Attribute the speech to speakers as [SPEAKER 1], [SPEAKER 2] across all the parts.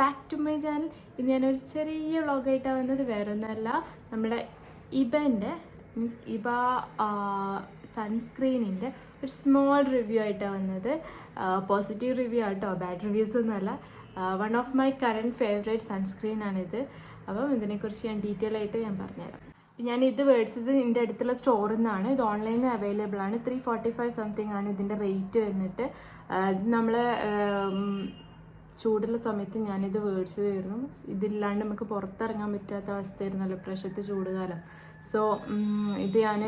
[SPEAKER 1] Back to my channel. ഇത് ഞാനൊരു ചെറിയ വ്ളോഗായിട്ടാണ് വന്നത്. വേറെ ഒന്നുമല്ല, നമ്മുടെ ഇബൻ്റെ മീൻസ് ഇബ സൺസ്ക്രീനിൻ്റെ ഒരു സ്മോൾ റിവ്യൂ ആയിട്ടാണ് വന്നത്. പോസിറ്റീവ് റിവ്യൂ ആട്ടോ, ബാഡ് റിവ്യൂസ് ഒന്നുമല്ല. One of my current favourite സൺസ്ക്രീനാണിത്. അപ്പം ഇതിനെക്കുറിച്ച് ഞാൻ ഡീറ്റെയിൽ ആയിട്ട് ഞാൻ പറഞ്ഞുതരാം. ഞാൻ ഇത് മേടിച്ചത് എൻ്റെ അടുത്തുള്ള സ്റ്റോറിൽ നിന്നാണ്. ഇത് ഓൺലൈനിൽ അവൈലബിൾ ആണ്. 345 സംതിങ് ആണ് ഇതിൻ്റെ റേറ്റ് വന്നിട്ട്. നമ്മളെ ചൂടുള്ള സമയത്ത് ഞാനിത് മേടിച്ചതായിരുന്നു. ഇതില്ലാണ്ട് നമുക്ക് പുറത്തിറങ്ങാൻ പറ്റാത്ത അവസ്ഥയായിരുന്നല്ലോ ഇപ്രാവശ്യത്തെ ചൂടുകാലം. സോ ഇത് ഞാൻ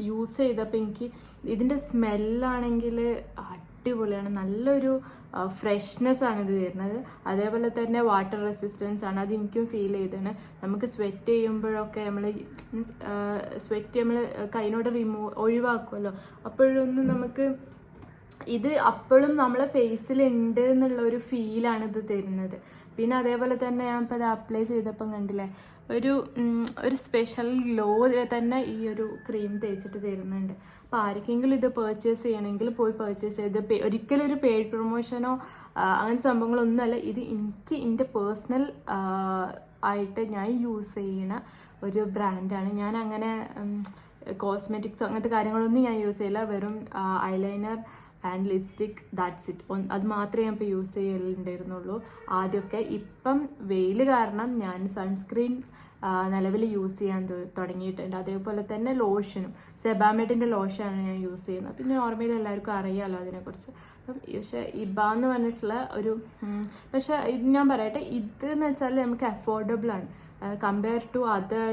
[SPEAKER 1] യൂസ് ചെയ്തപ്പോൾ എനിക്ക് ഇതിൻ്റെ സ്മെല്ലാണെങ്കിൽ അടിപൊളിയാണ്. നല്ലൊരു ഫ്രഷ്നെസ് ആണ് ഇത് തരുന്നത്. അതേപോലെ തന്നെ വാട്ടർ റെസിസ്റ്റൻസ് ആണ്, അത് എനിക്കും ഫീൽ ചെയ്തതാണ്. നമുക്ക് സ്വെറ്റ് ചെയ്യുമ്പോഴൊക്കെ നമ്മൾ സ്വെറ്റ് നമ്മൾ കൈനോട് ഒഴിവാക്കുമല്ലോ, അപ്പോഴൊന്നും നമുക്ക് ഇത് അപ്പോഴും നമ്മളെ ഫേസിലുണ്ട് എന്നുള്ള ഒരു ഫീലാണ് ഇത് തരുന്നത്. പിന്നെ അതേപോലെ തന്നെ ഞാൻ ഇപ്പോൾ അത് അപ്ലൈ ചെയ്തപ്പം കണ്ടില്ലേ, ഒരു സ്പെഷ്യൽ ഗ്ലോ തന്നെ ഈ ഒരു ക്രീം തേച്ചിട്ട് തരുന്നുണ്ട്. അപ്പോൾ ആർക്കെങ്കിലും ഇത് പർച്ചേസ് ചെയ്യണമെങ്കിൽ പോയി പർച്ചേസ് ചെയ്ത്, ഒരിക്കലും ഒരു പെയ്ഡ് പ്രൊമോഷനോ അങ്ങനത്തെ സംഭവങ്ങളൊന്നുമല്ല. ഇത് എൻ്റെ പേഴ്സണൽ ആയിട്ട് ഞാൻ യൂസ് ചെയ്യുന്ന ഒരു ബ്രാൻഡാണ്. ഞാൻ അങ്ങനെ കോസ്മെറ്റിക്സോ അങ്ങനത്തെ കാര്യങ്ങളൊന്നും ഞാൻ യൂസ് ചെയ്യില്ല. വെറും eyeliner and lipstick, that's it. അത് മാത്രമേ ഞാൻ ഇപ്പോൾ യൂസ് ചെയ്യലുണ്ടായിരുന്നുള്ളൂ ആദ്യമൊക്കെ. ഇപ്പം വെയിൽ കാരണം ഞാൻ സൺസ്ക്രീൻ നിലവിൽ യൂസ് ചെയ്യാൻ തുടങ്ങിയിട്ടുണ്ട്. അതേപോലെ തന്നെ ലോഷനും സെബാമെഡിൻ്റെ ലോഷനാണ് ഞാൻ യൂസ് ചെയ്യുന്നത്. പിന്നെ നോർമലി എല്ലാവർക്കും അറിയാമല്ലോ അതിനെക്കുറിച്ച്. അപ്പം പക്ഷേ ഇബ എന്ന് പറഞ്ഞിട്ടുള്ള ഒരു പക്ഷേ ഇത് ഞാൻ പറയട്ടെ, ഇതെന്ന് വെച്ചാൽ നമുക്ക് അഫോർഡബിൾ ആണ് കമ്പയർ ടു അതർ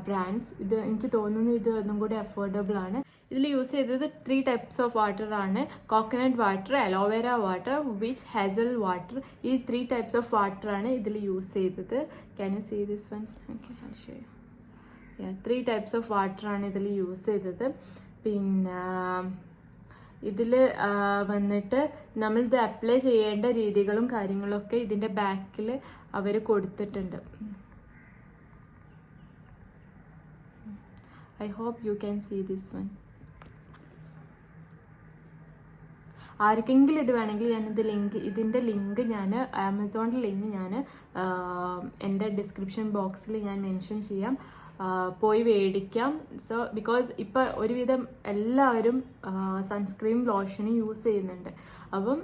[SPEAKER 1] ബ്രാൻഡ്സ്. ഇത് എനിക്ക് തോന്നുന്നു ഇത് ഒന്നും കൂടി അഫോർഡബിൾ ആണ്. ഇതിൽ യൂസ് ചെയ്തത് 3 types ഓഫ് വാട്ടർ ആണ്. Coconut water, aloe vera water, witch hazel water. ഈ 3 types ഓഫ് വാട്ടർ ആണ് ഇതിൽ യൂസ് ചെയ്തത്. Can you see this one? Okay, I show you. 3 types of water ആണ് ഇതിൽ യൂസ് ചെയ്തത്. പിന്നെ ഇതിൽ വന്നിട്ട് നമ്മളിത് അപ്ലൈ ചെയ്യേണ്ട രീതികളും കാര്യങ്ങളൊക്കെ ഇതിൻ്റെ ബാക്കിൽ അവർ കൊടുത്തിട്ടുണ്ട്. I hope you can see this one. ആർക്കെങ്കിലും ഇത് വേണമെങ്കിൽ ഇതിൻ്റെ ലിങ്ക് ഞാൻ ആമസോണിൻ്റെ ലിങ്ക് ഞാൻ എൻ്റെ ഡിസ്ക്രിപ്ഷൻ ബോക്സിൽ ഞാൻ മെൻഷൻ ചെയ്യാം. പോയി മേടിക്കാം. സോ ബിക്കോസ് ഇപ്പോൾ ഒരുവിധം എല്ലാവരും സൺസ്ക്രീൻ ലോഷനും യൂസ് ചെയ്യുന്നുണ്ട്. അപ്പം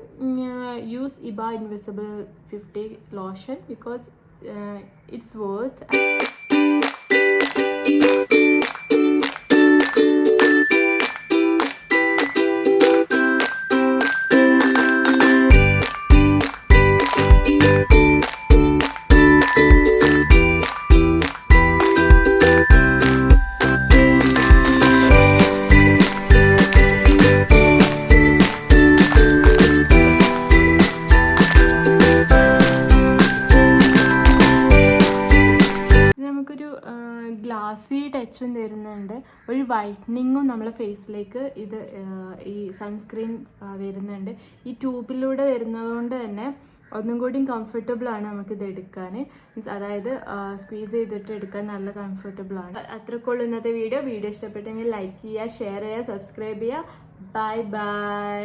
[SPEAKER 1] യൂസ് ഇബ invisible 50 lotion because it's worth. Glassy ടച്ചും തരുന്നുണ്ട്. ഒരു വൈറ്റനിങ്ങും നമ്മളെ ഫേസിലേക്ക് ഇത് ഈ സൺസ്ക്രീൻ വരുന്നുണ്ട്. ഈ ട്യൂബിലൂടെ വരുന്നതുകൊണ്ട് തന്നെ ഒന്നും കൂടി കംഫർട്ടബിൾ ആണ് നമുക്കിത് എടുക്കാൻ. മീൻസ് അതായത് സ്ക്വീസ് ചെയ്തിട്ട് എടുക്കാൻ നല്ല കംഫർട്ടബിൾ ആണ്. അത്രക്കുള്ള ഇന്നത്തെ വീഡിയോ ഇഷ്ടപ്പെട്ടെങ്കിൽ ലൈക്ക് ചെയ്യുക, ഷെയർ ചെയ്യുക, സബ്സ്ക്രൈബ് ചെയ്യുക. Bye bye.